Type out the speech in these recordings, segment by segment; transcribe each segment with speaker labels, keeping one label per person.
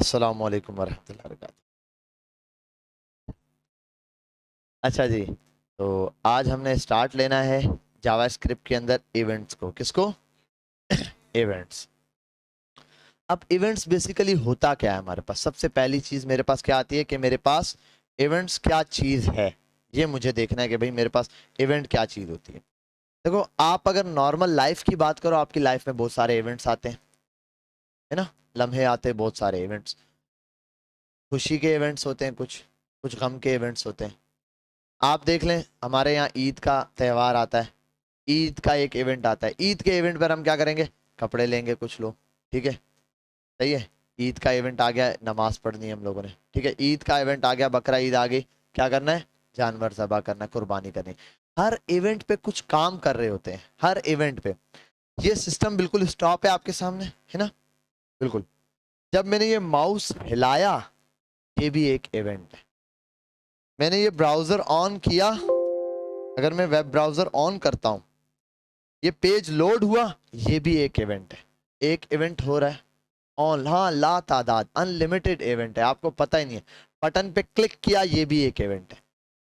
Speaker 1: अस्सलाम वालेकुम वरहमतुल्लाहि वबरकातुहू। अच्छा जी, तो आज हमने स्टार्ट लेना है जावास्क्रिप्ट के अंदर इवेंट्स को। किसको? इवेंट्स। अब इवेंट्स बेसिकली होता क्या है हमारे पास? सबसे पहली चीज मेरे पास क्या आती है कि मेरे पास इवेंट्स क्या चीज है, ये मुझे देखना है कि भाई मेरे पास इवेंट क्या चीज होती है। देखो, आप अगर नॉर्मल लाइफ की बात करो, आपकी लाइफ में बहुत सारे इवेंट्स आते हैं, है ना? लम्हे आते हैं, बहुत सारे इवेंट्स। खुशी के इवेंट्स होते हैं, कुछ कुछ गम के इवेंट्स होते हैं। आप देख लें, हमारे यहाँ ईद का त्यौहार आता है, ईद का एक इवेंट आता है। ईद के इवेंट पर हम क्या करेंगे? कपड़े लेंगे कुछ लोग, ठीक है, सही है। ईद का इवेंट आ गया, नमाज पढ़नी है हम लोगों ने, ठीक है। ईद का इवेंट आ गया, बकरा ईद आ गई, क्या करना है? जानवर ज़बह करना है, कुर्बानी करनी। हर इवेंट पे कुछ काम कर रहे होते हैं, हर इवेंट पे। ये सिस्टम बिल्कुल स्टॉप है आपके सामने, है ना? बिल्कुल। जब मैंने ये माउस हिलाया, ये भी एक इवेंट है। मैंने ये ब्राउजर ऑन किया, अगर मैं वेब ब्राउजर ऑन करता हूं, ये पेज लोड हुआ, ये भी एक इवेंट है। एक इवेंट हो रहा है ऑन, हाँ, ला तादाद अनलिमिटेड इवेंट है, आपको पता ही नहीं है। बटन पे क्लिक किया, ये भी एक इवेंट है।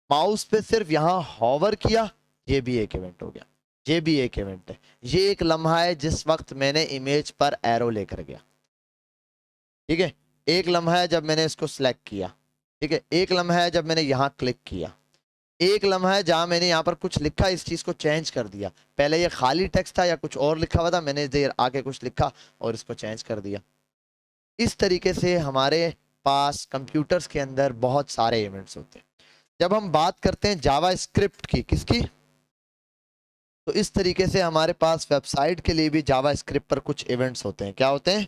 Speaker 1: माउस पे सिर्फ यहां हॉवर किया, ये भी एक इवेंट हो गया। ये भी एक इवेंट है। ये एक लम्हा है जिस वक्त मैंने इमेज पर एरो लेकर गया, ठीक है। एक लम्हा है जब मैंने इसको सिलेक्ट किया, ठीक है। एक लम्हा है जब मैंने यहां क्लिक किया। एक लम्हा है जहां मैंने यहाँ पर कुछ लिखा, इस चीज को चेंज कर दिया। पहले ये खाली टेक्स्ट था या कुछ और लिखा हुआ था, मैंने देर आके कुछ लिखा और इसको चेंज कर दिया। इस तरीके से हमारे पास कंप्यूटर्स के अंदर बहुत सारे इवेंट्स होते हैं। जब हम बात करते हैं जावा स्क्रिप्ट की, किसकी? तो इस तरीके से हमारे पास वेबसाइट के लिए भी जावा स्क्रिप्ट पर कुछ इवेंट्स होते हैं। क्या होते हैं?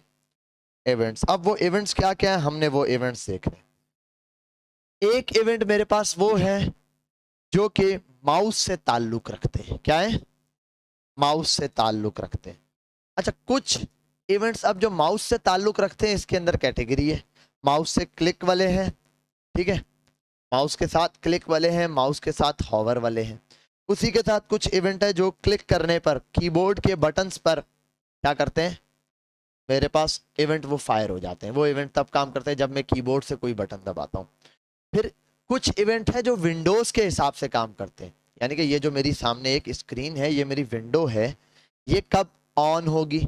Speaker 1: इवेंट्स। अब वो इवेंट्स क्या क्या है, हमने वो इवेंट्स देखने। एक इवेंट मेरे पास वो है जो कि माउस से ताल्लुक रखते हैं। क्या है? माउस से ताल्लुक रखते हैं। अच्छा, कुछ इवेंट्स अब जो माउस से ताल्लुक रखते हैं, इसके अंदर कैटेगरी है। माउस से क्लिक वाले हैं, ठीक है, माउस के साथ क्लिक वाले हैं, माउस के साथ हॉवर वाले हैं। उसी के साथ कुछ इवेंट है जो क्लिक करने पर कीबोर्ड के बटन्स पर क्या करते हैं, मेरे पास इवेंट वो फायर हो जाते हैं। वो इवेंट तब काम करते हैं जब मैं कीबोर्ड से कोई बटन दबाता हूँ। फिर कुछ इवेंट है जो विंडोज के हिसाब से काम करते हैं, यानी कि ये जो मेरी सामने एक स्क्रीन है, ये मेरी विंडो है, ये कब ऑन होगी,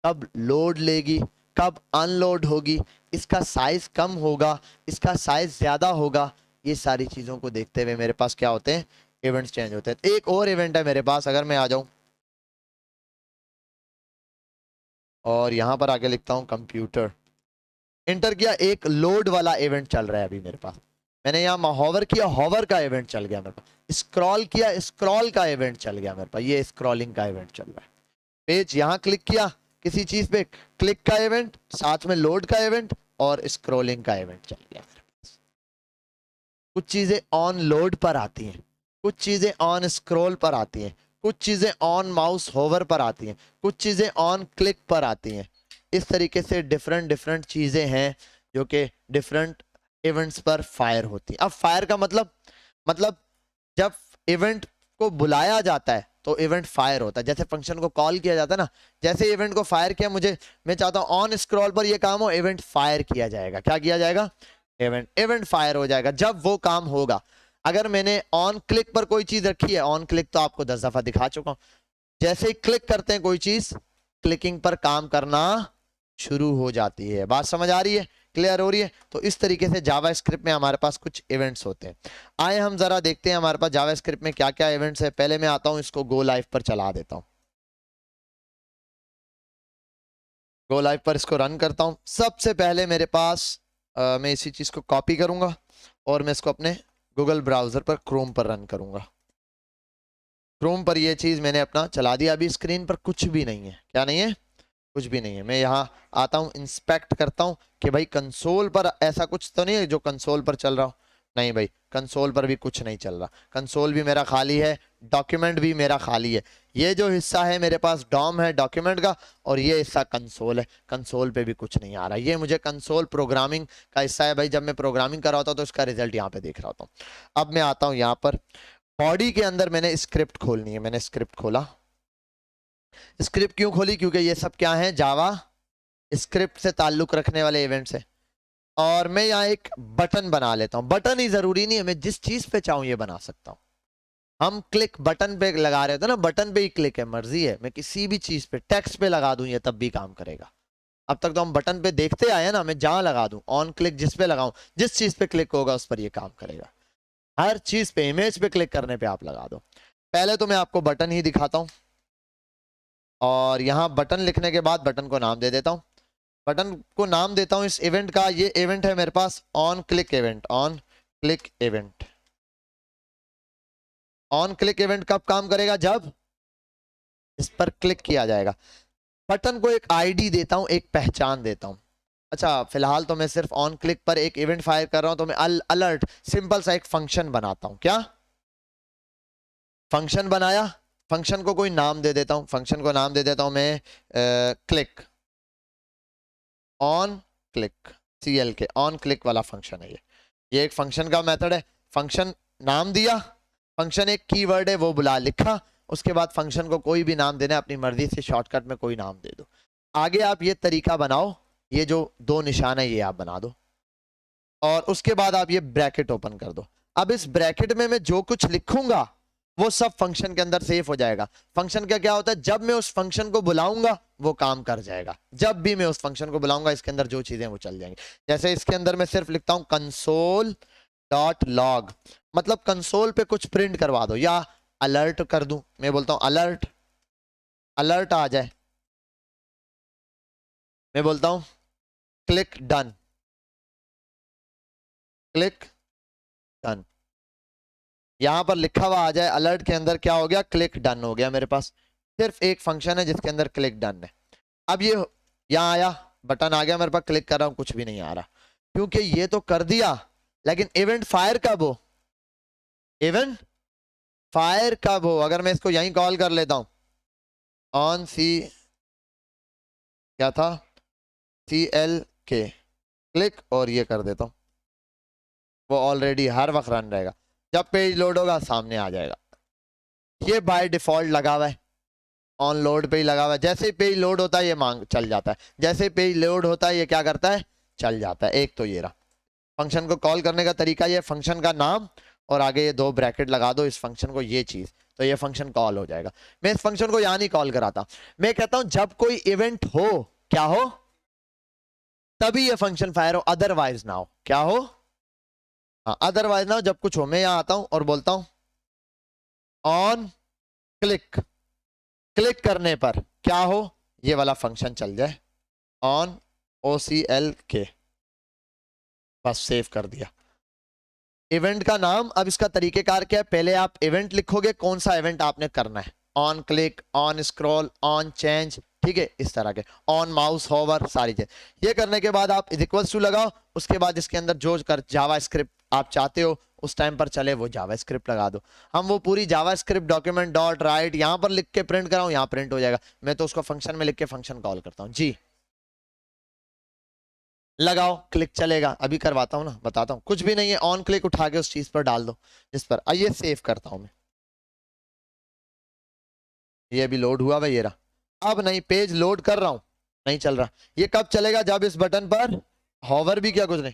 Speaker 1: कब लोड लेगी, कब अनलोड होगी, इसका साइज कम होगा, इसका साइज ज्यादा होगा, ये सारी चीजों को देखते हुए मेरे पास क्या होते हैं? इवेंट्स चेंज होते हैं। एक और इवेंट है मेरे पास, अगर मैं आ जाऊं और यहां पर आके लिखता हूं कंप्यूटर, इंटर किया, एक लोड वाला इवेंट चल रहा है अभी मेरे पास। मैंने यहाँ हॉवर किया, हॉवर का इवेंट चल गया मेरे पास। स्क्रॉल किया, स्क्रॉल का इवेंट चल गया मेरे पास, ये स्क्रॉलिंग का इवेंट चल रहा है। पेज यहाँ क्लिक किया किसी चीज पे, क्लिक का इवेंट, साथ में लोड का इवेंट और स्क्रॉलिंग का इवेंट चल गया मेरे पास। कुछ चीजें ऑन लोड पर आती हैं, कुछ चीजें ऑन स्क्रॉल पर आती हैं, कुछ चीजें ऑन माउस होवर पर आती हैं, कुछ चीजें ऑन क्लिक पर आती हैं। इस तरीके से डिफरेंट डिफरेंट चीजें हैं जो कि डिफरेंट इवेंट्स पर फायर होती हैं। अब फायर का मतलब जब इवेंट को बुलाया जाता है तो इवेंट फायर होता है। जैसे फंक्शन को कॉल किया जाता है ना, जैसे इवेंट को फायर किया, मैं चाहता हूं ऑन स्क्रॉल पर ये काम हो, इवेंट फायर किया जाएगा। क्या किया जाएगा? इवेंट फायर हो जाएगा जब वो काम होगा। अगर मैंने ऑन क्लिक पर कोई चीज रखी है, ऑन क्लिक तो आपको 10 दफा दिखा चुका हूं, जैसे ही क्लिक करते हैं कोई चीज, क्लिकिंग पर काम करना शुरू हो जाती है। बात समझ आ रही है? क्लियर हो रही है? तो इस तरीके से जावा स्क्रिप्ट में हमारे पास कुछ इवेंट्स होते हैं। आए हम जरा देखते हैं हमारे पास जावा स्क्रिप्ट में क्या क्या इवेंट्स है। पहले मैं आता हूं, इसको गो लाइव पर चला देता हूं। गो लाइव पर इसको रन करता हूं। सबसे पहले मेरे पास मैं इसी चीज को कॉपी करूंगा और मैं इसको अपने गूगल ब्राउजर पर, क्रोम पर रन करूंगा। क्रोम पर ये चीज मैंने अपना चला दिया। अभी स्क्रीन पर कुछ भी नहीं है। क्या नहीं है? कुछ भी नहीं है। मैं यहाँ आता हूँ, इंस्पेक्ट करता हूँ कि भाई कंसोल पर ऐसा कुछ तो नहीं है जो कंसोल पर चल रहा हो। नहीं भाई, कंसोल पर भी कुछ नहीं चल रहा। कंसोल भी मेरा खाली है, डॉक्यूमेंट भी मेरा खाली है। ये जो हिस्सा है मेरे पास डॉम है डॉक्यूमेंट का, और ये हिस्सा कंसोल है। कंसोल पे भी कुछ नहीं आ रहा। ये मुझे कंसोल प्रोग्रामिंग का हिस्सा है भाई। जब मैं प्रोग्रामिंग कर रहा होता हूँ तो इसका रिजल्ट यहाँ पे देख रहा होता हूँ। अब मैं आता हूँ यहाँ पर, बॉडी के अंदर मैंने स्क्रिप्ट खोलनी है। मैंने स्क्रिप्ट खोला। स्क्रिप्ट क्यों खोली? क्योंकि ये सब क्या है? जावा स्क्रिप्ट से ताल्लुक रखने वाले इवेंट्स है। और मैं यहाँ एक बटन बना लेता हूँ। बटन ही जरूरी नहीं है, मैं जिस चीज पे चाहूँ ये बना सकता हूँ। हम क्लिक बटन पे लगा रहे थे ना, बटन पे ही क्लिक है, मर्जी है, मैं किसी भी चीज पे टेक्स्ट पे लगा दूं ये तब भी काम करेगा। अब तक तो हम बटन पे देखते आए ना, मैं जहां लगा दूं ऑन क्लिक, जिस पे लगाऊं, जिस चीज पे क्लिक होगा उस पर ये काम करेगा। हर चीज पे, इमेज पे क्लिक करने पे आप लगा दो। पहले तो मैं आपको बटन ही दिखाता हूं, और यहां बटन लिखने के बाद बटन को नाम दे देता हूं। बटन को नाम देता हूं इस इवेंट का, ये इवेंट है मेरे pass on click event. On click event, on click event कब काम करेगा? जब इस पर क्लिक किया जाएगा। बटन को एक आईडी देता हूं, एक पहचान देता हूं। अच्छा, फिलहाल तो मैं सिर्फ ऑन क्लिक पर एक इवेंट फायर कर रहा हूं, तो मैं अलर्ट सिंपल सा एक फंक्शन बनाता हूं। क्या फंक्शन बनाया? फंक्शन को कोई नाम दे देता हूं। फंक्शन को नाम दे देता हूं मैं क्लिक, ऑन क्लिक, CL के ऑन क्लिक वाला फंक्शन है ये एक फंक्शन का मेथड है। फंक्शन नाम दिया, फंक्शन एक कीवर्ड है वो बुला लिखा, उसके बाद फंक्शन को कोई भी नाम देना है, अपनी मर्जी से शॉर्टकट में कोई नाम दे दो। आगे आप ये तरीका बनाओ, ये जो दो निशान है ये आप बना दो, और उसके बाद आप ये ब्रैकेट ओपन कर दो। अब इस ब्रैकेट में मैं जो कुछ लिखूंगा वो सब फंक्शन के अंदर सेव हो जाएगा। फंक्शन का क्या होता है? जब मैं उस फंक्शन को बुलाऊंगा वो काम कर जाएगा। जब भी मैं उस फंक्शन को बुलाऊंगा इसके अंदर जो चीजें वो चल जाएंगी। जैसे इसके अंदर मैं सिर्फ लिखता हूं कंसोल डॉट लॉग, मतलब कंसोल पे कुछ प्रिंट करवा दो, या अलर्ट कर दूं। मैं बोलता हूं अलर्ट, अलर्ट आ जाए। मैं बोलता हूं क्लिक डन, क्लिक डन। यहां पर लिखा हुआ आ जाए अलर्ट के अंदर, क्या हो गया? क्लिक डन हो गया। मेरे पास सिर्फ एक फंक्शन है जिसके अंदर क्लिक डन है। अब ये यहां आया, बटन आ गया मेरे पास, क्लिक कर रहा हूं, कुछ भी नहीं आ रहा, क्योंकि ये तो कर दिया, लेकिन इवेंट फायर कब हो? इवेंट फायर कब हो? अगर मैं इसको यहीं कॉल कर लेता हूं, ऑन सी, क्या था, CL के क्लिक, और ये कर देता हूं, वो ऑलरेडी हर वक्त रन रहेगा। जब पेज लोड होगा सामने आ जाएगा। ये बाय डिफॉल्ट लगा हुआ है, ऑन लोड पे ही लगा हुआ है। जैसे ही पेज लोड होता है ये मांग चल जाता है, जैसे ही पेज लोड होता है ये क्या करता है? चल जाता है। एक तो ये रहा फंक्शन को कॉल करने का तरीका, ये फंक्शन का नाम और आगे ये दो ब्रैकेट लगा दो इस फंक्शन को, ये चीज, तो ये फंक्शन कॉल हो जाएगा। मैं इस फंक्शन को यहां नहीं कॉल कराता, मैं कहता हूं जब कोई इवेंट हो, क्या हो, तभी ये फंक्शन फायर हो, अदरवाइज ना हो। क्या हो? हाँ, अदरवाइज ना हो, जब कुछ हो। मैं यहां आता हूं और बोलता हूं ऑन क्लिक, क्लिक करने पर क्या हो? ये वाला फंक्शन चल जाए, ऑन OCL के, बस सेव कर दिया। इवेंट का नाम, अब इसका तरीकेकार क्या है? पहले आप इवेंट लिखोगे, कौन सा इवेंट आपने करना है, on click, on scroll, on change, ठीक है, इस तरह के, ऑन माउस होवर, सारी चीज। ये करने के बाद आप इक्वल्स टू लगाओ, उसके बाद इसके अंदर जो कर जावा स्क्रिप्ट आप चाहते हो उस टाइम पर चले वो जावा स्क्रिप्ट लगा दो। हम वो पूरी जावा स्क्रिप्ट डॉक्यूमेंट डॉट राइट यहां पर लिख के प्रिंट कराऊं, यहां प्रिंट हो जाएगा। मैं तो उसको फंक्शन में लिख के फंक्शन कॉल करता हूं जी। लगाओ, क्लिक चलेगा। अभी करवाता हूं ना, बताता हूं, कुछ भी नहीं है, ऑन क्लिक उठा के उस चीज पर डाल दो जिस पर। आइए सेव करता हूं मैं, ये अभी लोड हुआ भाई, ये रहा। अब नहीं, पेज लोड कर रहा हूं, नहीं चल रहा। ये कब चलेगा? जब इस बटन पर हॉवर भी किया, कुछ नहीं,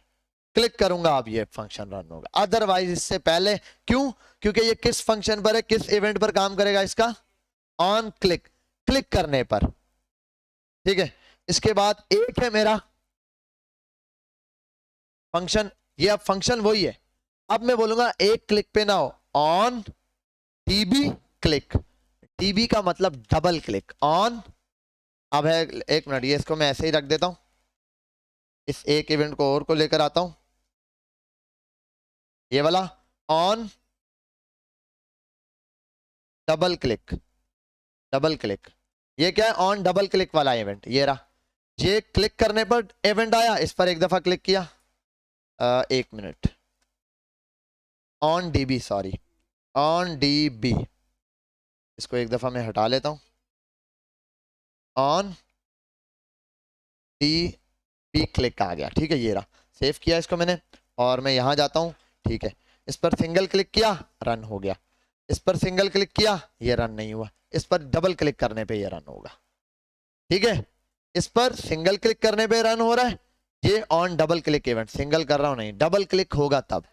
Speaker 1: क्लिक करूंगा, अब ये फंक्शन रन होगा। अदरवाइज इससे पहले, क्यों? क्योंकि ये किस फंक्शन पर है, किस इवेंट पर काम करेगा इसका? ऑन क्लिक, क्लिक करने पर, ठीक है। इसके बाद एक है मेरा फंक्शन, ये अब फंक्शन वही है। अब मैं बोलूंगा एक क्लिक पे ना हो, ऑन TB क्लिक, TB का मतलब डबल क्लिक, ऑन। अब है, एक मिनट, ये इसको मैं ऐसे ही रख देता हूं, इस एक इवेंट को और को लेकर आता हूं, ये वाला on double click, double click, ये क्या है? ऑन डबल क्लिक वाला इवेंट, ये रहा। ये क्लिक करने पर इवेंट आया, इस पर एक दफा क्लिक किया, एक minute, on DB, sorry, on DB, इसको एक दफा मैं हटा लेता हूं, ऑन DB क्लिक आ गया, ठीक है, ये रहा। सेव किया इसको मैंने, और मैं यहां जाता हूं, ठीक है। इस पर सिंगल क्लिक किया, रन हो गया। इस पर सिंगल क्लिक किया, ये रन नहीं हुआ। इस पर डबल क्लिक करने पे ये रन होगा, ठीक है। इस पर सिंगल क्लिक करने पे रन हो रहा है, ये on double click event, single कर रहा हूं नहीं, डबल क्लिक होगा तब।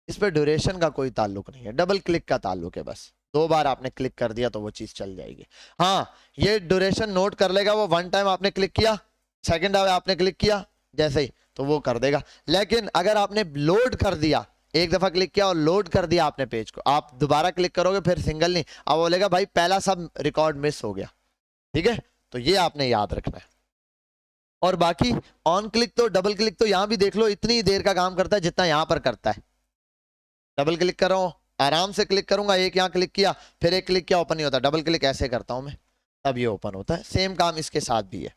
Speaker 1: इस पर ड्यूरेशन का कोई ताल्लुक नहीं है, डबल क्लिक का ताल्लुक है बस। 2 बार आपने क्लिक कर दिया तो वो चीज चल जाएगी। हाँ, ये ड्यूरेशन नोट कर लेगा वो, 1 टाइम आपने क्लिक किया, सेकंड आपने क्लिक किया जैसे ही, तो वो कर देगा। लेकिन अगर आपने लोड कर दिया, एक दफा क्लिक किया और लोड कर दिया आपने पेज को, आप दोबारा क्लिक करोगे फिर सिंगल नहीं, अब बोलेगा भाई पहला सब रिकॉर्ड मिस हो गया। ठीक है, तो ये आपने याद रखना है। और बाकी ऑन क्लिक तो डबल क्लिक तो यहां भी देख लो, इतनी देर का काम करता है जितना यहां पर करता है। डबल क्लिक कर रहा हूं, आराम से क्लिक करूंगा, एक यहां क्लिक किया, फिर एक क्लिक किया, ओपन नहीं होता, डबल क्लिक ऐसे करता हूं मैं, तब ये ओपन होता है। सेम काम इसके साथ भी है।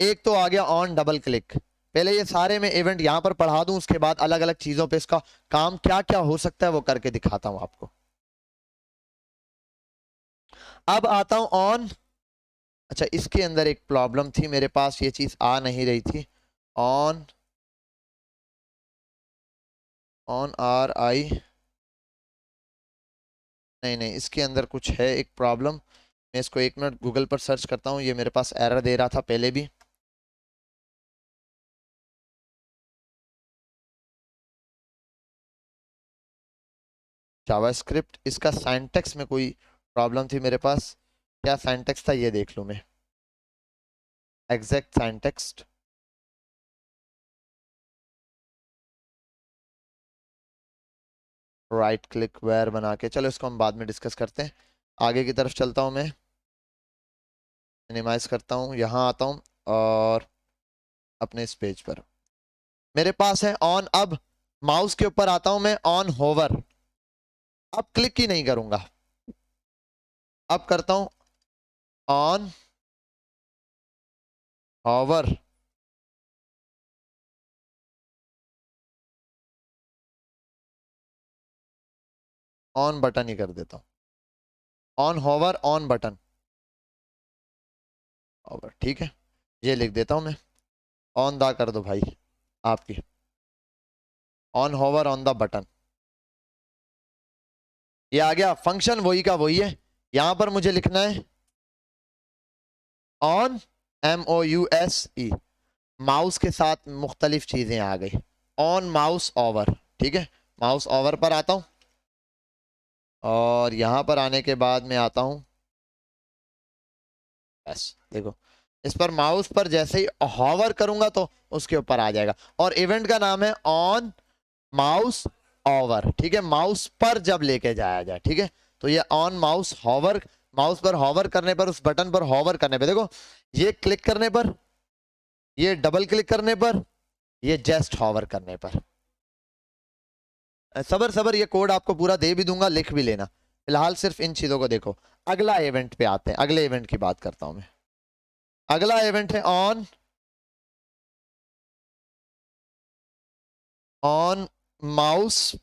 Speaker 1: एक तो आ गया ऑन डबल क्लिक। पहले ये सारे मैं इवेंट यहां पर पढ़ा दूं, उसके बाद अलग अलग चीजों पे इसका काम क्या क्या हो सकता है वो करके दिखाता हूं आपको। अब आता हूं ऑन, अच्छा इसके अंदर एक प्रॉब्लम थी मेरे पास, ये चीज आ नहीं रही थी। ऑन, ऑन आर आई, नहीं नहीं, इसके अंदर कुछ है एक प्रॉब्लम। मैं इसको 1 मिनट गूगल पर सर्च करता हूँ, ये मेरे पास एरर दे रहा था पहले भी। जावास्क्रिप्ट, इसका सिंटैक्स में कोई प्रॉब्लम थी मेरे पास, क्या सिंटैक्स था ये देख लूँ मैं, exact syntax. Right click where बना के, चलो इसको हम बाद में डिस्कस करते हैं। आगे की तरफ चलता हूँ मैं, मिनिमाइज करता हूँ, यहाँ आता हूँ और अपने इस पेज पर मेरे पास है ऑन। अब माउस के ऊपर आता हूं मैं, ऑन होवर, अब क्लिक ही नहीं करूंगा, अब करता हूं ऑन होवर, ऑन बटन ही कर देता हूं, on hover on button, hover, ठीक है, ये लिख देता हूं मैं। ऑन दा कर दो भाई आपकी, on hover on the button, ये आ गया। फंक्शन वही का वही है, यहां पर मुझे लिखना है ऑन, MOUSE, माउस के साथ मुख्तलिफ चीजें आ गई, ऑन माउस ओवर, ठीक है। माउस ओवर पर आता हूं और यहां पर आने के बाद मैं आता हूं, बस देखो, इस पर माउस पर जैसे ही हॉवर करूंगा तो उसके ऊपर आ जाएगा, और इवेंट का नाम है ऑन माउस ओवर, ठीक है, माउस पर जब लेके जाया जाए, ठीक है। तो ये ऑन माउस हॉवर, माउस पर हॉवर करने पर, उस बटन पर हॉवर करने पर, देखो ये क्लिक करने पर, ये डबल क्लिक करने पर, ये जस्ट हॉवर करने पर। सबर सबर, ये कोड आपको पूरा दे भी दूंगा, लिख भी लेना, फिलहाल सिर्फ इन चीजों को देखो। अगला इवेंट पे आते हैं, अगले इवेंट की बात करता हूं मैं। अगला इवेंट है on mouse,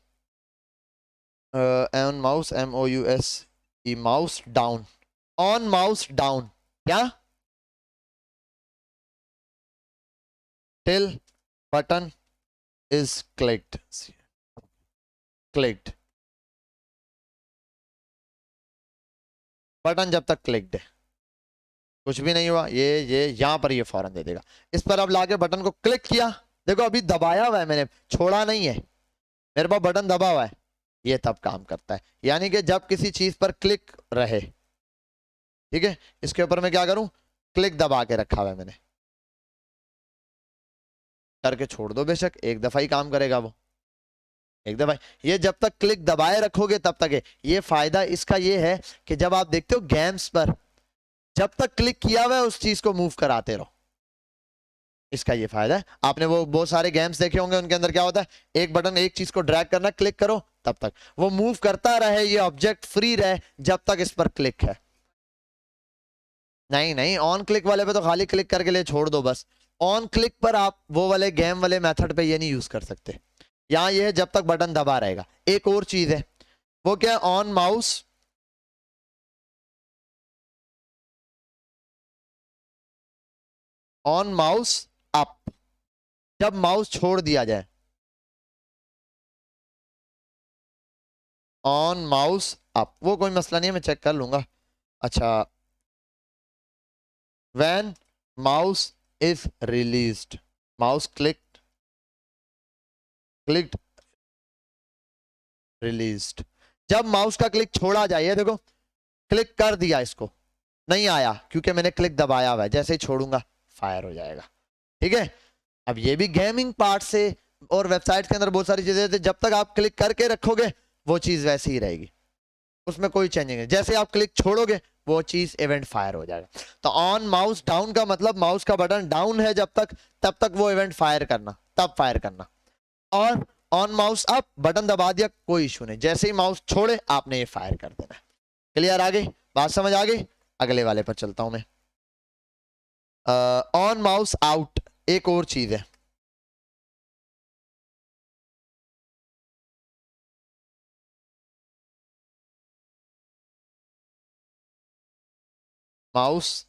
Speaker 1: on mouse, MOUSE, mouse down, on mouse down, क्या, till button is clicked, clicked, button जब तक क्लिक्ड है, कुछ भी नहीं हुआ, ये यहां पर ये फौरन दे देगा। इस पर अब लाके बटन को क्लिक किया, देखो अभी दबाया हुआ है मैंने, छोड़ा नहीं है, मेरे पास बटन दबा हुआ है, ये तब काम करता है। यानी कि जब किसी चीज पर क्लिक रहे, ठीक है, इसके ऊपर मैं क्या करूं, क्लिक दबा के रखा हुआ है मैंने, करके छोड़ दो, बेशक एक दफा ही काम करेगा वो, एक दफा। ये जब तक क्लिक दबाए रखोगे तब तक है। ये फायदा इसका ये है कि जब आप देखते हो गेम्स पर, जब तक क्लिक किया हुआ है उस चीज को मूव कराते रहो, इसका ये फायदा है। आपने वो बहुत सारे गेम्स देखे होंगे, उनके अंदर क्या होता है, एक बटन, एक चीज को ड्रैग करना, क्लिक करो, तब तक वो मूव करता रहे, ये ऑब्जेक्ट फ्री रहे जब तक इस पर क्लिक है। नहीं नहीं, ऑन क्लिक वाले पे तो खाली क्लिक करके ले छोड़ दो बस, ऑन क्लिक पर आप वो वाले गेम वाले मेथड पे ये नहीं यूज कर सकते। यहाँ ये है जब तक बटन दबा रहेगा। एक और चीज है, वो क्या है, on mouse, on mouse up, जब माउस छोड़ दिया जाए, ऑन माउस अप, वो कोई मसला नहीं है, मैं चेक कर लूंगा। अच्छा, when mouse is released, mouse clicked released। जब माउस का क्लिक छोड़ा जाए, ये देखो क्लिक कर दिया, इसको नहीं आया क्योंकि मैंने क्लिक दबाया हुआ है, जैसे ही छोड़ूंगा फायर हो जाएगा। ठीक है, अब ये भी गेमिंग पार्ट से और वेबसाइट के अंदर बहुत सारी चीजें होती है, जब तक आप क्लिक करके रखोगे वो चीज वैसी ही रहेगी, उसमें कोई चेंजिंग नहीं। जैसे आप क्लिक छोड़ोगे वो चीज इवेंट फायर हो जाएगा। तो ऑन माउस डाउन का मतलब माउस का बटन डाउन है जब तक, तब तक वो इवेंट फायर करना, तब फायर करना। और ऑन माउस अप बटन दबा दिया, कोई इशू नहीं, जैसे ही माउस छोड़े आपने ये फायर कर देना है। क्लियर, आगे बात समझ आ गई? अगले वाले पर चलता हूं मैं। ऑन माउस आउट एक और चीज है, माउस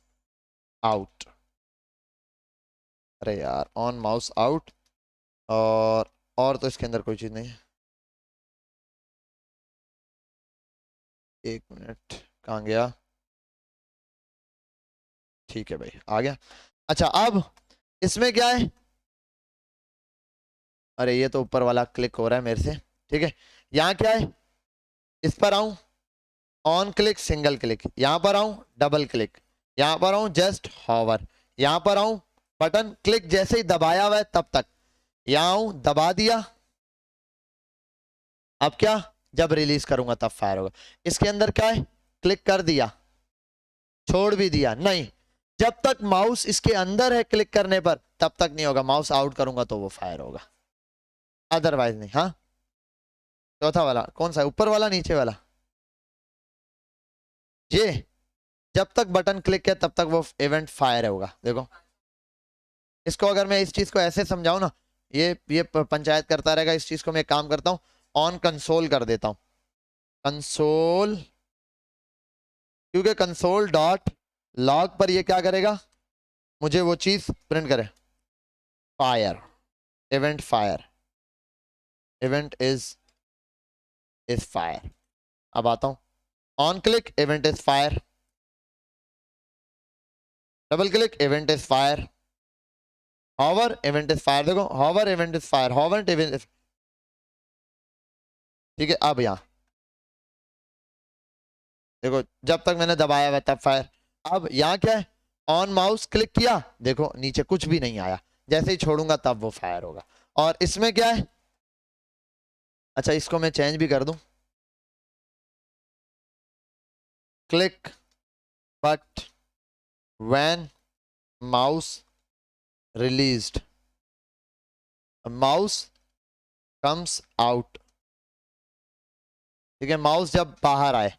Speaker 1: आउट। अरे यार, ऑन माउस आउट और तो इसके अंदर कोई चीज नहीं है। एक मिनट, कहाँ गया? ठीक है भाई, आ गया। अच्छा, अब इसमें क्या है? अरे ये तो ऊपर वाला क्लिक हो रहा है मेरे से। ठीक है, यहाँ क्या है? इस पर आऊं, ऑन क्लिक सिंगल क्लिक, यहां पर आऊं डबल क्लिक, यहां पर आऊं जस्ट हॉवर, यहां पर आऊं बटन क्लिक जैसे ही दबाया हुआ है तब तक, यहां आऊं दबा दिया, अब क्या? जब रिलीज करूंगा तब फायर होगा। इसके अंदर क्या है? क्लिक कर दिया, छोड़ भी दिया, नहीं, जब तक माउस इसके अंदर है क्लिक करने पर तब तक नहीं होगा, माउस आउट करूंगा तो वो फायर होगा, अदरवाइज नहीं। हाँ, चौथा वाला कौन सा है? ऊपर वाला नीचे वाला? ये जब तक बटन क्लिक है तब तक वो इवेंट फायर होगा। देखो, इसको अगर मैं इस चीज को ऐसे समझाऊं ना, ये पंचायत करता रहेगा, इस चीज को मैं एक काम करता हूं, ऑन कंसोल कर देता हूं, कंसोल, क्योंकि कंसोल डॉट लॉग पर ये क्या करेगा, मुझे वो चीज प्रिंट करे, fire, event fire, event is fire. अब आता हूं, on click event is fire, double click event is fire, hover event is fire. देखो, hover event is fire, hover event is. ठीक है, अब यहां देखो, जब तक मैंने दबाया हुआ तब फायर। अब यहाँ क्या है? ऑन माउस क्लिक किया, देखो नीचे कुछ भी नहीं आया, जैसे ही छोड़ूंगा तब वो फायर होगा। और इसमें क्या है? अच्छा, इसको मैं चेंज भी कर दूं, click but when mouse released, mouse comes out. ठीक है, माउस जब बाहर आए,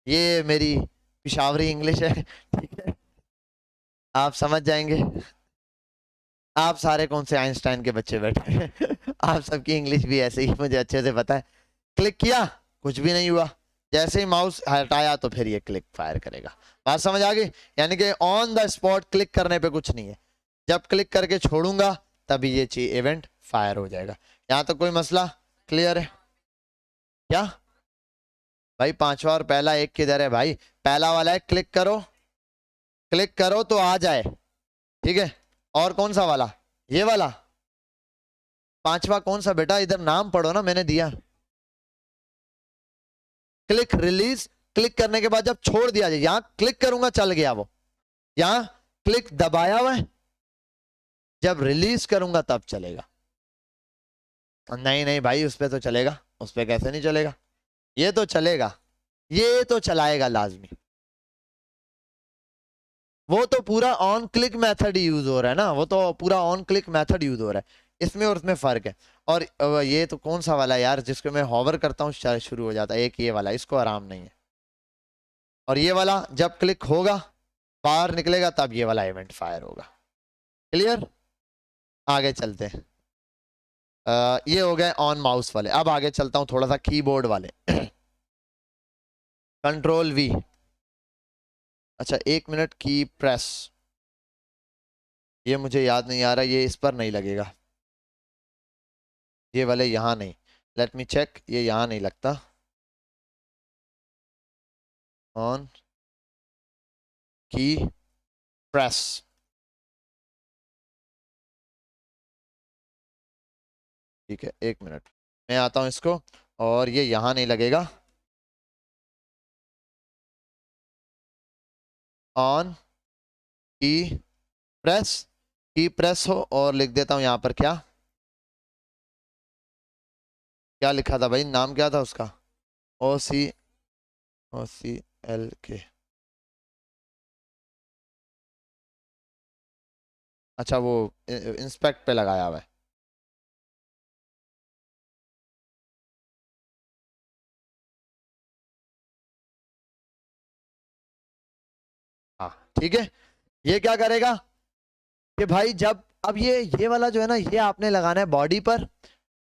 Speaker 1: ये मेरी पिशावरी इंग्लिश है। ठीक है, आप समझ जाएंगे। आप सारे कौन से आइंस्टाइन के बच्चे बैठे हैं? आप सबकी इंग्लिश भी ऐसे ही मुझे अच्छे से पता है। क्लिक किया, कुछ भी नहीं हुआ, जैसे ही माउस हटाया तो फिर ये क्लिक फायर करेगा। बात समझ आ गई? यानी कि ऑन द स्पॉट क्लिक करने पे कुछ नहीं है, जब क्लिक करके छोड़ूंगा तभी ये चीज इवेंट फायर हो जाएगा। यहाँ तो कोई मसला क्लियर है क्या भाई? पांचवा और पहला एक किधर है भाई? पहला वाला है क्लिक करो, क्लिक करो तो आ जाए। ठीक है, और कौन सा वाला? ये वाला। पांचवा कौन सा बेटा? इधर नाम पढ़ो ना, मैंने दिया। क्लिक रिलीज, क्लिक करने के बाद जब छोड़ दिया जाए, यहां क्लिक करूंगा चल गया वो, यहां क्लिक दबाया हुआ है, जब रिलीज करूंगा तब चलेगा। नहीं नहीं भाई, उस पे तो चलेगा, उस पे कैसे नहीं चलेगा? ये तो चलेगा, ये तो चलाएगा लाजमी। वो तो पूरा ऑन क्लिक मेथड यूज हो रहा है ना, वो तो पूरा ऑन क्लिक मेथड यूज हो रहा है, इसमें और उसमें फर्क है। और ये तो कौन सा वाला है यार जिसको मैं हॉवर करता हूँ शुरू हो जाता है? एक ये वाला, इसको आराम नहीं है। और ये वाला जब क्लिक होगा, बाहर निकलेगा, तब ये वाला इवेंट फायर होगा। क्लियर, आगे चलते हैं। ये हो गए ऑन माउस वाले। अब आगे चलता हूं थोड़ा सा कीबोर्ड वाले। Control we. अच्छा, एक मिनट, की प्रेस, ये मुझे याद नहीं आ रहा, ये इस पर नहीं लगेगा, ये वाले यहाँ नहीं। लेट मी चेक, ये यहाँ नहीं लगता। ऑन की प्रेस, ठीक है, 1 मिनट, मैं आता हूँ इसको, और ये यहाँ नहीं लगेगा। ऑन प्रेस, की प्रेस हो, और लिख देता हूँ यहाँ पर क्या क्या लिखा था भाई, नाम क्या था उसका, OCLK। अच्छा, वो इंस्पेक्ट पे लगाया हुआ है। हाँ ठीक है। ये क्या करेगा कि भाई जब, अब ये वाला जो है ना, ये आपने लगाना है बॉडी पर,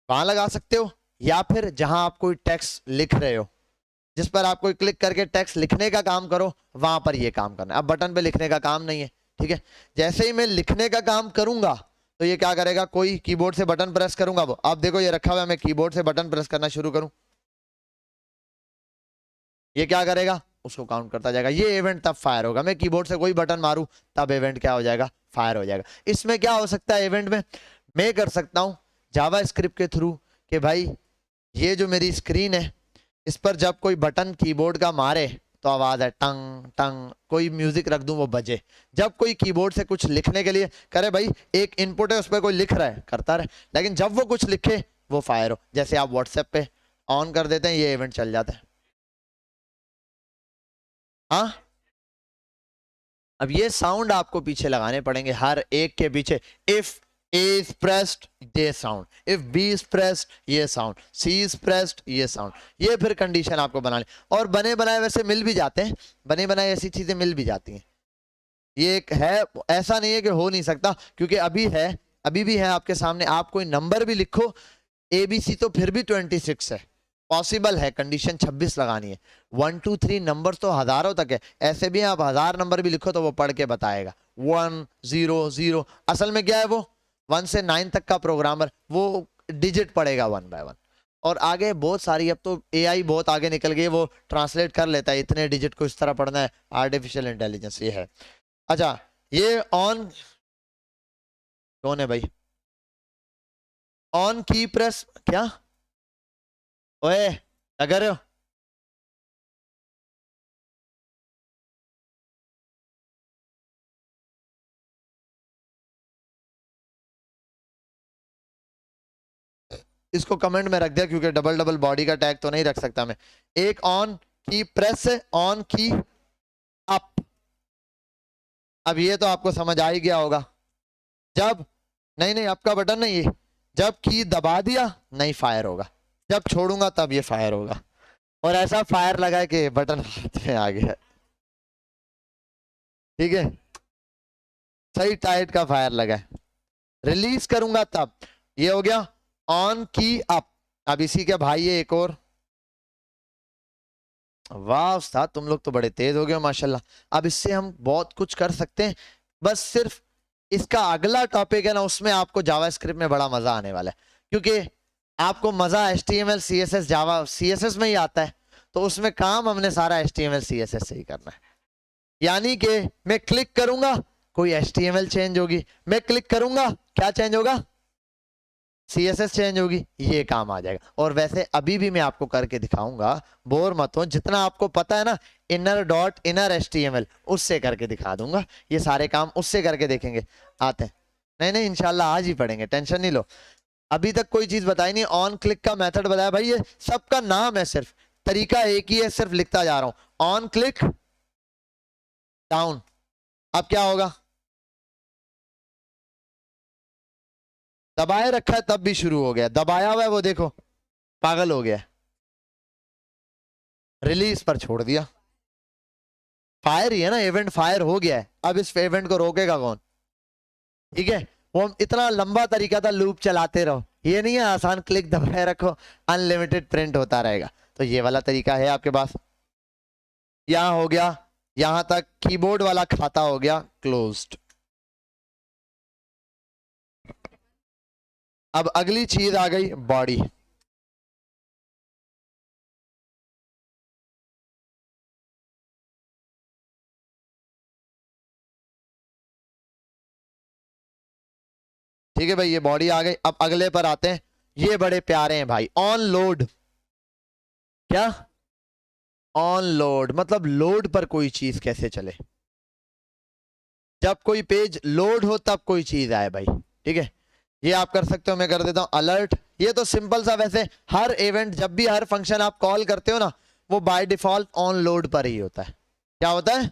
Speaker 1: वहां लगा सकते हो, या फिर जहां आप कोई टेक्स्ट लिख रहे हो, जिस पर आप कोई क्लिक करके टेक्स्ट लिखने का काम करो, वहां पर ये काम करना है। अब बटन पे लिखने का काम नहीं है, ठीक है। जैसे ही मैं लिखने का काम करूंगा, तो ये क्या करेगा, कोई कीबोर्ड से बटन प्रेस करूंगा, वो आप देखो ये रखा हुआ है, मैं कीबोर्ड से बटन प्रेस करना शुरू करूं, ये क्या करेगा, उसको काउंट करता जाएगा। ये इवेंट तब फायर होगा, मैं कीबोर्ड से कोई बटन मारूं, तब इवेंट क्या हो जाएगा, फायर हो जाएगा। इसमें क्या हो सकता है इवेंट में, मैं कर सकता हूं जावा स्क्रिप्ट के थ्रू कि भाई ये जो मेरी स्क्रीन है, इस पर जब कोई बटन कीबोर्ड का मारे तो आवाज है टंग टंग, कोई म्यूजिक रख दूं वो बजे। जब कोई कीबोर्ड से कुछ लिखने के लिए करे, भाई एक इनपुट है, उस पर कोई लिख रहा है, करता रहे, लेकिन जब वो कुछ लिखे वो फायर हो। जैसे आप व्हाट्सएप पे ऑन कर देते हैं, ये इवेंट चल जाता है। हाँ, अब ये साउंड आपको पीछे लगाने पड़ेंगे, हर एक के पीछे। इफ A is pressed, ये sound, if B is pressed, ये साउंड, C is pressed, ये साउंड। ये फिर कंडीशन आपको बनानी, और बने बनाए वैसे मिल भी जाते हैं, बने बनाए ऐसी चीजें मिल भी जाती हैं। ये एक है, ऐसा नहीं है कि हो नहीं सकता, क्योंकि अभी है, अभी भी है आपके सामने। आप कोई नंबर भी लिखो ABC, तो फिर भी 26 है, पॉसिबल है। कंडीशन 26 लगानी है। 1 2 3 नंबर तो हजारों तक है, ऐसे भी आप 1000 नंबर भी लिखो तो वो पढ़ के बताएगा। 1 0 0, असल में क्या है वो 1 से 9 तक का प्रोग्रामर वो डिजिट पढ़ेगा 1 बाय 1। और आगे बहुत सारी, अब तो एआई बहुत आगे निकल गई, वो ट्रांसलेट कर लेता है, इतने डिजिट को इस तरह पढ़ना है, आर्टिफिशियल इंटेलिजेंस ये है। अच्छा, ये ऑन कौन है भाई, ऑन की प्रेस क्या, ओए क्या कर रहे हो, इसको कमेंट में रख दिया, क्योंकि डबल डबल बॉडी का टैग तो नहीं रख सकता मैं। एक ऑन की प्रेस है, ऑन की अप। अब ये तो आपको समझ आ ही गया होगा, जब, नहीं नहीं आपका बटन नहीं है, जब की दबा दिया नहीं फायर होगा, जब छोड़ूंगा तब ये फायर होगा। और ऐसा फायर लगा है कि बटन हाथ में आ गया, ठीक है, सही टाइट का फायर लगा है। रिलीज करूंगा तब, ये हो गया ऑन की अप। अब इसी के भाई है एक और, वाह उस्ताद तुम लोग तो बड़े तेज हो गए हो माशाल्लाह। अब इससे हम बहुत कुछ कर सकते हैं, बस सिर्फ इसका अगला टॉपिक है ना, उसमें आपको जावा स्क्रिप्ट में बड़ा मजा आने वाला है, क्योंकि आपको मजा HTML CSS जावा CSS में ही आता है, तो उसमें काम हमने सारा HTML CSS से ही करना है। यानी कि मैं क्लिक करूंगा कोई HTML चेंज होगी, मैं क्लिक करूंगा क्या चेंज होगा, CSS चेंज होगी, ये काम आ जाएगा। और वैसे अभी भी मैं आपको करके दिखाऊंगा, बोर मत हो, जितना आपको पता है ना इनर डॉट इनर HTML, उससे करके दिखा दूंगा। ये सारे काम उससे करके देखेंगे, आते हैं। नहीं नहीं इंशाल्लाह आज ही पढ़ेंगे, टेंशन नहीं लो। अभी तक कोई चीज बताई नहीं, ऑन क्लिक का मेथड बताया भाई, ये सबका नाम है, सिर्फ तरीका एक ही है, सिर्फ लिखता जा रहा हूं। ऑन क्लिक डाउन, अब क्या होगा, दबाए रखा है तब भी शुरू हो गया, दबाया हुआ है वो देखो पागल हो गया, रिलीज पर छोड़ दिया, फायर ही है ना, इवेंट फायर हो गया है। अब इस इवेंट को रोकेगा कौन, ठीक है। वो इतना लंबा तरीका था, लूप चलाते रहो, ये नहीं है आसान, क्लिक दबाए रखो अनलिमिटेड प्रिंट होता रहेगा। तो ये वाला तरीका है आपके पास। यहां हो गया, यहां तक कीबोर्ड वाला खाता हो गया क्लोज्ड। अब अगली चीज आ गई बॉडी। ठीक है भाई, ये बॉडी आ गई। अब अगले पर आते हैं, ये बड़े प्यारे हैं भाई। ऑन लोड, क्या ऑन लोड मतलब लोड पर कोई चीज कैसे चले, जब कोई पेज लोड हो तब कोई चीज आए भाई। ठीक है, ये आप कर सकते हो, मैं कर देता हूं अलर्ट। ये तो सिंपल सा, वैसे हर इवेंट जब भी हर फंक्शन आप कॉल करते हो ना, वो बाय डिफॉल्ट ऑन लोड पर ही होता है। क्या होता है,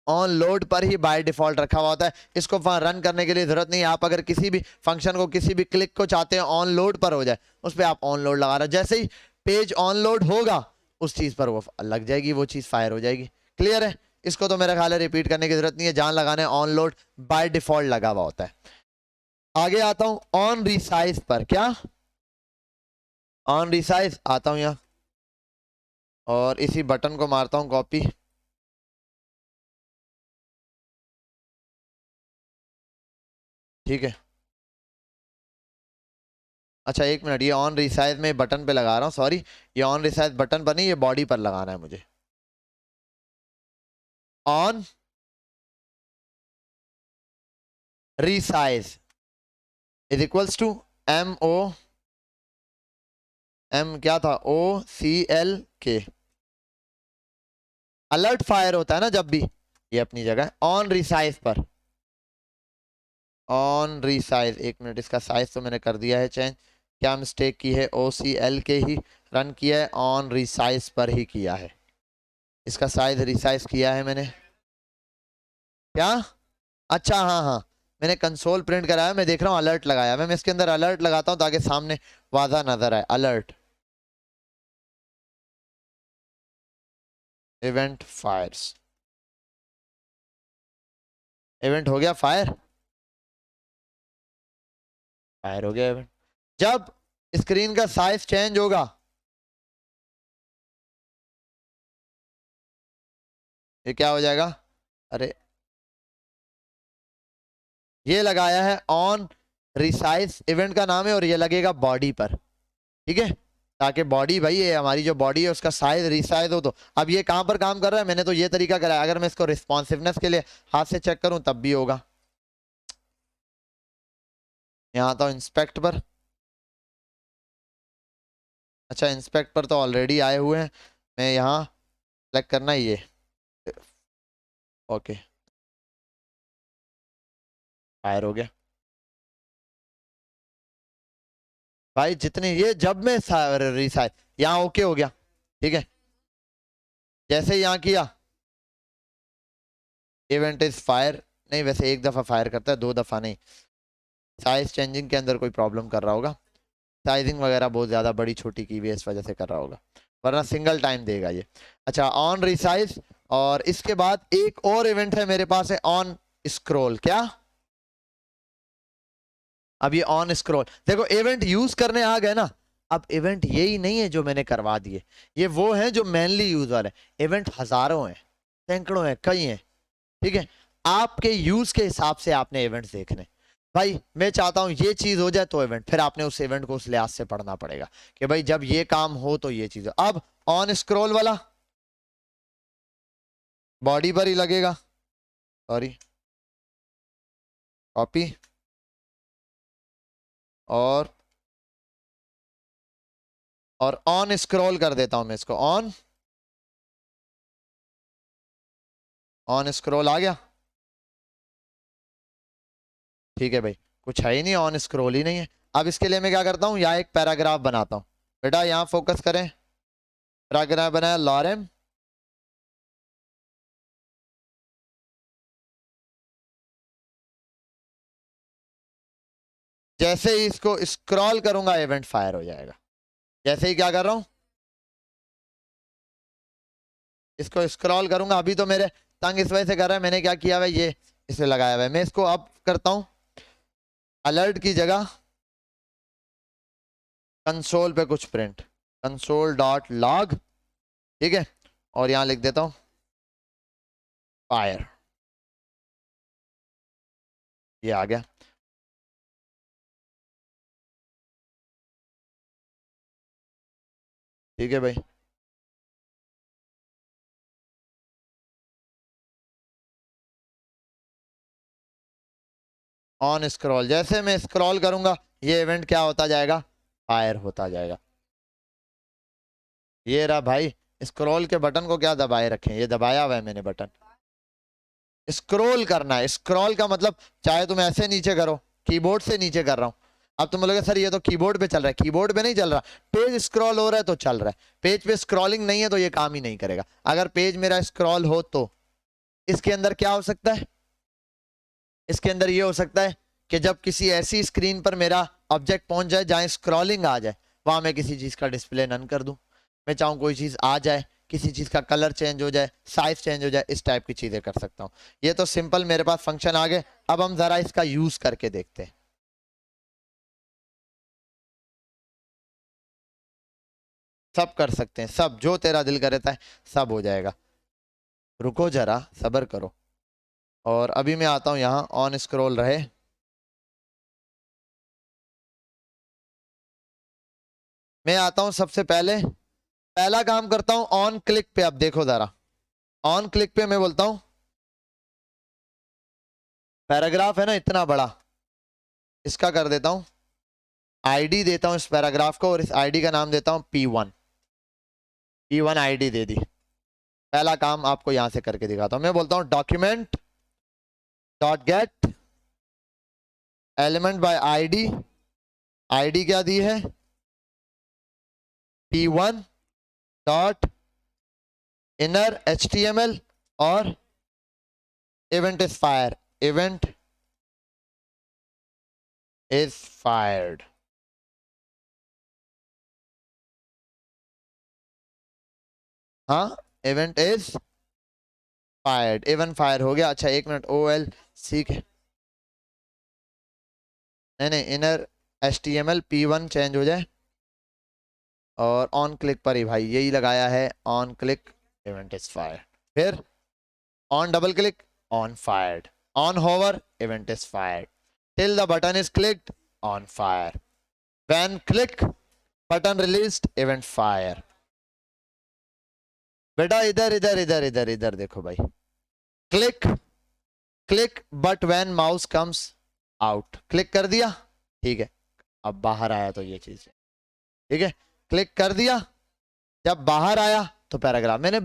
Speaker 1: ऑन लोड पर ही बाय डिफॉल्ट रखा हुआ होता है। इसको वहां रन करने के लिए जरूरत नहीं है। आप अगर किसी भी फंक्शन को, किसी भी क्लिक को चाहते हैं ऑन लोड पर हो जाए, उस पर आप ऑन लोड लगा रहे हो, जैसे ही पेज ऑन लोड होगा उस चीज पर वो लग जाएगी, वो चीज फायर हो जाएगी। क्लियर है, इसको तो मेरा ख्याल है रिपीट करने की जरूरत नहीं है, जहां लगाने ऑन लोड बाय डिफॉल्ट लगा हुआ होता है। आगे आता हूं ऑन रिसाइज पर। क्या ऑन रिसाइज, आता हूं यहां और इसी बटन को मारता हूं कॉपी। ठीक है, अच्छा एक मिनट, ये ऑन रिसाइज में बटन पे लगा रहा हूँ, सॉरी। ये ऑन रिसाइज बटन पर नहीं, ये बॉडी पर लगाना है मुझे। On resize is equals to M क्या था, OCLK। अलर्ट फायर होता है ना जब भी, ये अपनी जगह ऑन रिसाइज पर। ऑन रिसाइज, एक मिनट, इसका साइज तो मैंने कर दिया है चेंज। क्या मिस्टेक की है, OCLK ही रन किया है, ऑन रिसाइज पर ही किया है। इसका साइज रिसाइज किया है मैंने। क्या, अच्छा हाँ हाँ, मैंने कंसोल प्रिंट कराया, मैं देख रहा हूँ अलर्ट लगाया। मैं इसके अंदर अलर्ट लगाता हूँ ताकि सामने वाजा नजर आए। अलर्ट इवेंट फायर्स, इवेंट हो गया फायर, फायर हो गया इवेंट। जब स्क्रीन का साइज चेंज होगा, ये क्या हो जाएगा, अरे ये लगाया है ऑन रिसाइज, इवेंट का नाम है, और ये लगेगा बॉडी पर। ठीक है, ताकि बॉडी भाई, ये हमारी जो बॉडी है उसका साइज रिसाइज हो। तो अब ये कहां पर काम कर रहा है, मैंने तो ये तरीका कराया। अगर मैं इसको रिस्पॉन्सिवनेस के लिए हाथ से चेक करूं तब भी होगा। यहाँ आता हूं इंस्पेक्ट पर। अच्छा इंस्पेक्ट पर तो ऑलरेडी आए हुए हैं, मैं यहाँ सेलेक्ट करना ही ये, ओके फायर हो गया भाई। जितने ये जब मैं रिसाइज, यहाँ ओके हो गया। ठीक है, जैसे यहाँ किया इवेंट इज फायर, नहीं वैसे एक दफा फायर करता है, दो दफा नहीं। साइज चेंजिंग के अंदर कोई प्रॉब्लम कर रहा होगा, साइजिंग वगैरह बहुत ज्यादा बड़ी छोटी की हुई है, इस वजह से कर रहा होगा, वरना सिंगल टाइम देगा ये। अच्छा ऑन रिसाइज, और इसके बाद एक और इवेंट है मेरे पास, है ऑन स्क्रॉल। क्या, अब ये ऑन स्क्रॉल, देखो इवेंट यूज करने आ गए ना। अब इवेंट यही नहीं है जो मैंने करवा दिए, ये वो है जो मेनली यूज वाले। इवेंट हजारों हैं, सैकड़ों हैं, कई हैं। ठीक है, आपके यूज के हिसाब से आपने इवेंट्स देखने। भाई मैं चाहता हूं ये चीज हो जाए तो इवेंट, फिर आपने उस इवेंट को उस लिहाज से पढ़ना पड़ेगा कि भाई जब ये काम हो तो ये चीज हो। अब ऑन स्क्रॉल वाला बॉडी पर ही लगेगा, सॉरी कॉपी, और ऑन स्क्रॉल कर देता हूं मैं इसको, ऑन स्क्रॉल आ गया। ठीक है भाई, कुछ है ही नहीं, ऑन स्क्रॉल ही नहीं है। अब इसके लिए मैं क्या करता हूँ, यहाँ एक पैराग्राफ बनाता हूँ। बेटा यहाँ फोकस करें, पैराग्राफ बनाया लॉरेम, जैसे ही इसको स्क्रॉल करूंगा इवेंट फायर हो जाएगा। जैसे ही क्या कर रहा हूं, इसको स्क्रॉल करूंगा, अभी तो मेरे तंग इस वजह से कर रहा है, मैंने क्या किया हुआ है, ये इसे लगाया हुआ है। मैं इसको अब करता हूं अलर्ट की जगह कंसोल पे कुछ प्रिंट, कंसोल डॉट लॉग। ठीक है, और यहां लिख देता हूं फायर, ये आ गया। ठीक है भाई, ऑन स्क्रॉल, जैसे मैं स्क्रॉल करूंगा ये इवेंट क्या होता जाएगा, फायर होता जाएगा। ये रहा भाई, स्क्रॉल के बटन को क्या दबाए रखें, ये दबाया हुआ है मैंने बटन। स्क्रॉल करना है, स्क्रॉल का मतलब चाहे तुम ऐसे नीचे करो, कीबोर्ड से नीचे कर रहा हूं। अब तुम बोलोगे सर ये तो कीबोर्ड पे चल रहा है, कीबोर्ड पे नहीं चल रहा, पेज स्क्रॉल हो रहा है तो चल रहा है। पेज पे स्क्रॉलिंग नहीं है तो ये काम ही नहीं करेगा। अगर पेज मेरा स्क्रॉल हो तो इसके अंदर क्या हो सकता है, इसके अंदर ये हो सकता है कि जब किसी ऐसी स्क्रीन पर मेरा ऑब्जेक्ट पहुंच जाए जहां स्क्रॉलिंग आ जाए, वहां मैं किसी चीज का डिस्प्ले नन कर दूं। मैं चाहूं कोई चीज आ जाए, किसी चीज का कलर चेंज हो जाए, साइज चेंज हो जाए, इस टाइप की चीजें कर सकता हूं। ये तो सिंपल मेरे पास फंक्शन आ गए। अब हम जरा इसका यूज करके देखते हैं। सब कर सकते हैं, सब जो तेरा दिल करता है सब हो जाएगा। रुको जरा सब्र करो। और अभी मैं आता हूं यहाँ, ऑन स्क्रॉल रहे। मैं आता हूं सबसे पहले, पहला काम करता हूं ऑन क्लिक पे। अब देखो जरा, ऑन क्लिक पे मैं बोलता हूं, पैराग्राफ है ना इतना बड़ा, इसका कर देता हूं आईडी देता हूं इस पैराग्राफ को, और इस आईडी का नाम देता हूं P1। P1 आईडी दे दी। पहला काम आपको यहां से करके दिखाता हूं। मैं बोलता हूं document dot get element by ID. ID क्या दी है, P1 डॉट इनर HTML, और event is fire, event is fired. हाँ, event is fired, event fire हो गया। अच्छा एक मिनट, OL सीख, नहीं नहीं, इनर HTML P1 चेंज हो जाए, और ऑन क्लिक पर ही भाई यही लगाया है, on click event is fire. फिर on double click on fired, on hover event is fired, till the button is clicked on fire, when click button released event fire. बेटा इधर इधर इधर इधर इधर देखो भाई, click click but when mouse comes out, click कर दिया, ठीक है। अब बाहर आया तो ये चीज, ठीक है, क्लिक कर दिया, जब बाहर आया तो पैराग्राफ, मैंने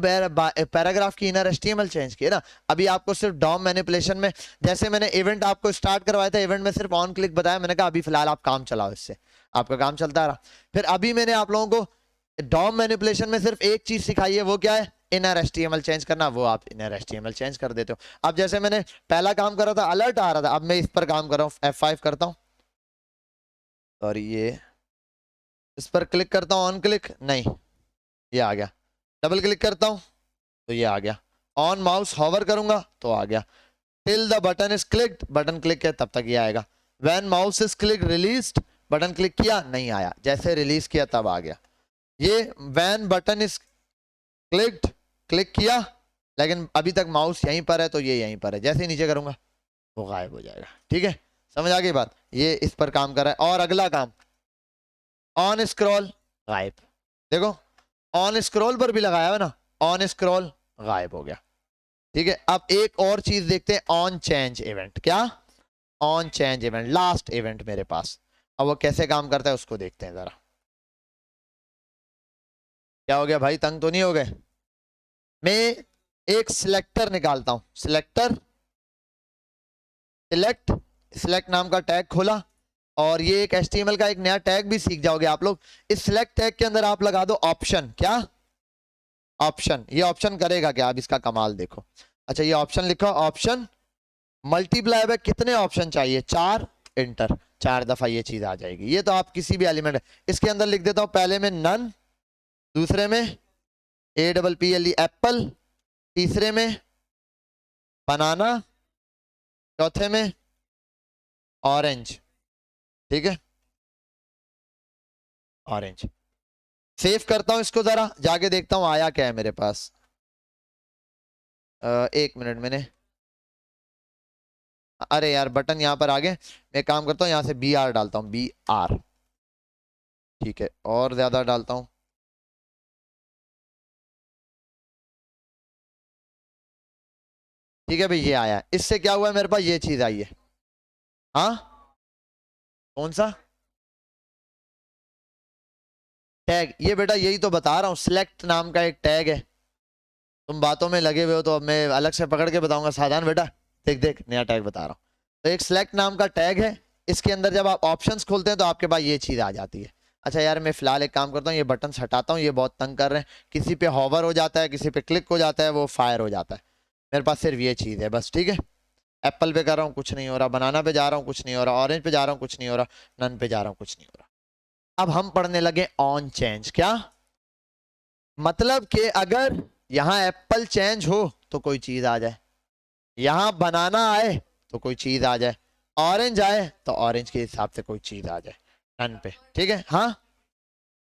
Speaker 1: पैराग्राफ की इनर HTML चेंज किया ना। अभी आपको सिर्फ डॉम मैनिपुलेशन में, जैसे मैंने इवेंट आपको स्टार्ट करवाया था, इवेंट में सिर्फ ऑन क्लिक बताया, मैंने कहा अभी फिलहाल आप काम चलाओ इससे, आपका काम चलता रहा। फिर अभी मैंने आप लोगों को डॉम मैनिपुलेशन में सिर्फ एक चीज सिखाई है, वो क्या है, इनर HTML चेंज करना, वो आप इनर HTML चेंज कर देते हो। अब जैसे मैंने पहला काम करा था, अलर्ट आ रहा था, अब मैं इस पर काम कर रहा हूँ, F5 करता हूँ, और ये इस पर क्लिक करता हूँ, ऑन क्लिक नहीं, ये आ गया, डबल क्लिक करता हूं तो ये आ गया, ऑन माउस हॉवर करूंगा तो आ गया, till the button is clicked, button click है तब तक ये आएगा, when mouse is click released, button click किया नहीं आया, जैसे रिलीज किया तब आ गया। ये when button is clicked, click किया लेकिन अभी तक माउस यहीं पर है तो ये यहीं पर है, जैसे ही नीचे करूंगा वो गायब हो जाएगा। ठीक है, समझ आ गई बात, ये इस पर काम कर रहा है। और अगला काम, ऑन स्क्रॉल गायब, देखो ऑन स्क्रॉल पर भी लगाया है ना, ऑन स्क्रॉल गायब हो गया। ठीक है, अब एक और चीज देखते हैं, ऑन चेंज इवेंट। क्या, on change event, last event मेरे पास, अब वो कैसे काम करता है उसको देखते हैं जरा। क्या हो गया भाई, तंग तो नहीं हो गए? मैं एक सिलेक्टर निकालता हूं, सिलेक्टर, सिलेक्ट, सिलेक्ट नाम का टैग खोला, और ये एक HTML का एक नया टैग भी सीख जाओगे आप लोग। इस सिलेक्ट टैग के अंदर आप लगा दो ऑप्शन। क्या, ऑप्शन। ये ऑप्शन करेगा क्या, अब इसका कमाल देखो। अच्छा ये ऑप्शन लिखा, ऑप्शन मल्टीप्लाई बाय कितने ऑप्शन चाहिए, 4, इंटर, 4 दफा ये चीज आ जाएगी। ये तो आप किसी भी एलिमेंट, इसके अंदर लिख देता हूं, पहले में नन, दूसरे में APPLE एप्पल, तीसरे में बनाना, चौथे में ऑरेंज। ठीक है, ऑरेंज। सेव करता हूं इसको, जरा जाके देखता हूं आया क्या है मेरे पास। एक मिनट, मैंने, अरे यार बटन यहाँ पर आ गए, मैं काम करता हूँ यहाँ से BR डालता हूँ, BR। ठीक है, और ज्यादा डालता हूँ, ठीक है भाई ये आया, इससे क्या हुआ है, मेरे पास ये चीज आई है। हाँ, कौन सा, टैग, ये बेटा यही तो बता रहा हूँ, सिलेक्ट नाम का एक टैग है। तुम बातों में लगे हुए हो तो अब मैं अलग से पकड़ के बताऊंगा। सावधान बेटा, देख देख नया टैग बता रहा हूँ। तो एक सिलेक्ट नाम का टैग है, इसके अंदर जब आप ऑप्शंस खोलते हैं तो आपके पास ये चीज आ जाती है। अच्छा यार, मैं फिलहाल एक काम करता हूँ, ये बटन हटाता हूँ, ये बहुत तंग कर रहे हैं। किसी पे हॉवर हो जाता है, किसी पे क्लिक हो जाता है, वो फायर हो जाता है। मेरे पास सिर्फ ये चीज है बस, ठीक है। एप्पल पे कर रहा हूँ, कुछ नहीं हो रहा। बनाना पे जा रहा हूँ, कुछ नहीं हो रहा। ऑरेंज पे जा रहा हूँ, कुछ नहीं हो रहा। नन पे जा रहा हूँ, कुछ नहीं हो रहा। अब हम पढ़ने लगे ऑन चेंज। क्या मतलब कि अगर यहाँ एप्पल चेंज हो तो कोई चीज आ जाए, यहाँ बनाना आए तो कोई चीज आ जाए, ऑरेंज आए तो ऑरेंज के हिसाब से कोई चीज आ जाए। डन पे, ठीक है। हाँ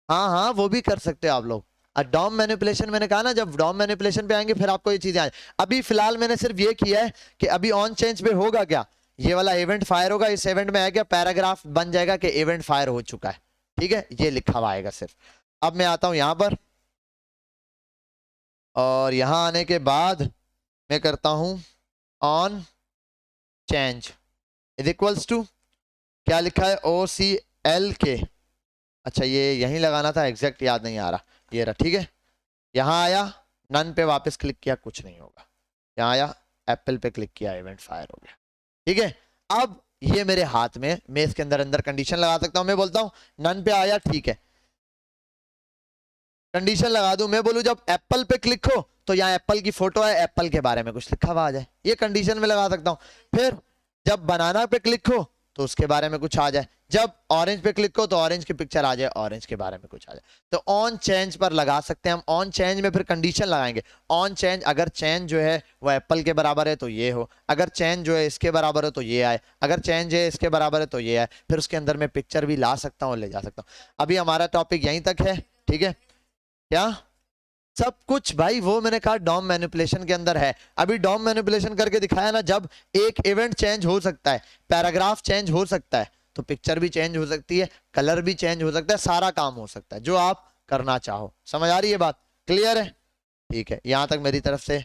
Speaker 1: हाँ हाँ, वो भी कर सकते हो आप लोग। डॉम मैनिपुलेशन मैंने कहा ना, जब डॉम मैनिपुलेशन पे आएंगे फिर आपको ये चीजें आ जाए। अभी फिलहाल मैंने सिर्फ ये किया है कि अभी ऑन चेंज पे होगा क्या, ये वाला इवेंट फायर होगा, इस इवेंट में आएगा पैराग्राफ बन जाएगा कि इवेंट फायर हो चुका है, ठीक है, ये लिखा हुआ आएगा सिर्फ। अब मैं आता हूं यहां पर, और यहां आने के बाद मैं करता हूं on change is equals to, क्या लिखा है, OCLK। अच्छा ये यहीं लगाना था, एग्जैक्ट याद नहीं आ रहा, ये रहा, ठीक है। यहां आया, नन पे वापस क्लिक किया, कुछ नहीं होगा। यहां आया, एप्पल पे क्लिक किया, इवेंट फायर हो गया, ठीक है। अब ये मेरे हाथ में, मैं इसके अंदर अंदर कंडीशन लगा सकता हूं। मैं बोलता हूं नन पे आया, ठीक है, कंडीशन लगा दूं। मैं बोलूं जब एप्पल पे क्लिक हो तो यहाँ एप्पल की फोटो है, एप्पल के बारे में कुछ लिखा हुआ आ जाए, ये कंडीशन में लगा सकता हूं। फिर जब बनाना पे क्लिक हो तो उसके बारे में कुछ आ जाए, जब ऑरेंज पे क्लिक हो तो ऑरेंज की पिक्चर आ जाए, ऑरेंज के बारे में कुछ आ जाए। तो ऑन चेंज पर लगा सकते हैं हम। ऑन चेंज में फिर कंडीशन लगाएंगे। ऑन चेंज, अगर चेंज जो है वो एप्पल के बराबर है तो ये हो, अगर चेंज जो है इसके बराबर हो तो ये आए, अगर चेंज है इसके बराबर है तो ये आए। फिर उसके अंदर मैं पिक्चर भी ला सकता हूँ, ले जा सकता हूँ। अभी हमारा टॉपिक यहीं तक है, ठीक है। क्या सब कुछ भाई वो मैंने कहा डॉम मैनिपुलेशन के अंदर है। अभी डॉम मैनिपुलेशन करके दिखाया ना, जब एक इवेंट चेंज हो सकता है, पैराग्राफ चेंज हो सकता है, तो पिक्चर भी चेंज हो सकती है, कलर भी चेंज हो सकता है, सारा काम हो सकता है जो आप करना चाहो। समझ आ रही है बात, क्लियर है? ठीक है, यहां तक मेरी तरफ से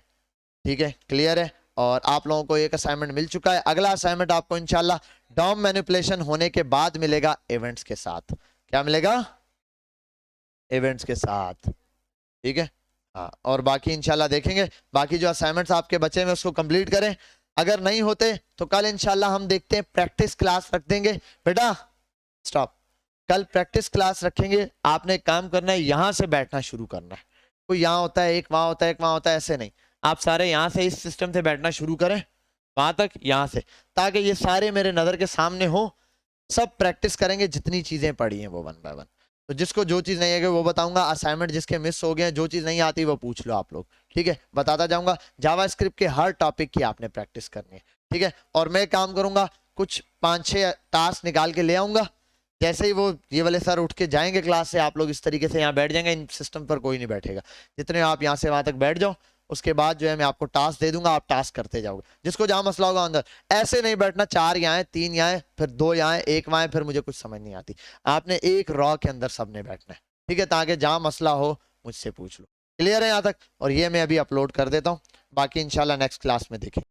Speaker 1: ठीक है, क्लियर है। और आप लोगों को एक असाइनमेंट मिल चुका है। अगला असाइनमेंट आपको इंशाल्लाह डॉम मैनिपुलेशन होने के बाद मिलेगा, इवेंट्स के साथ। क्या मिलेगा? इवेंट्स के साथ, ठीक है। हाँ, और बाकी इंशाल्लाह देखेंगे। बाकी जो असाइनमेंट्स आपके बचे हैं उसको कंप्लीट करें। अगर नहीं होते तो कल इंशाल्लाह हम देखते हैं, प्रैक्टिस क्लास रख देंगे। बेटा स्टॉप, कल प्रैक्टिस क्लास रखेंगे। आपने एक काम करना है, यहाँ से बैठना शुरू करना है। कोई यहाँ होता है, एक वहां होता है, एक वहां होता है, ऐसे नहीं। आप सारे यहाँ से इस सिस्टम से बैठना शुरू करें, वहां तक यहाँ से, ताकि ये सारे मेरे नजर के सामने हो। सब प्रैक्टिस करेंगे, जितनी चीजें पढ़ी हैं वो वन बाय वन। तो जिसको जो चीज नहीं है वो बताऊंगा, असाइनमेंट जिसके मिस हो गए हैं, जो चीज नहीं आती वो पूछ लो आप लोग, ठीक है, बताता जाऊंगा। जावास्क्रिप्ट के हर टॉपिक की आपने प्रैक्टिस करनी है, ठीक है। और मैं काम करूंगा, कुछ 5-6 टास्क निकाल के ले आऊंगा। जैसे ही वो ये वाले सर उठ के जाएंगे क्लास से, आप लोग इस तरीके से यहाँ बैठ जाएंगे। इन सिस्टम पर कोई नहीं बैठेगा, जितने आप यहाँ से वहां तक बैठ जाओ। उसके बाद जो है मैं आपको टास्क दे दूंगा, आप टास्क करते जाओगे। जिसको जहां मसला होगा अंदर, ऐसे नहीं बैठना 4 यहाँ है, 3 यहाँ है, फिर 2 यहाँ है, 1 वहां है, फिर मुझे कुछ समझ नहीं आती। आपने एक रॉ के अंदर सबने बैठना है, ठीक है, ताकि जहां मसला हो मुझसे पूछ लो। क्लियर है यहाँ तक? और ये मैं अभी अपलोड कर देता हूँ, बाकी इंशाल्लाह नेक्स्ट क्लास में देखें।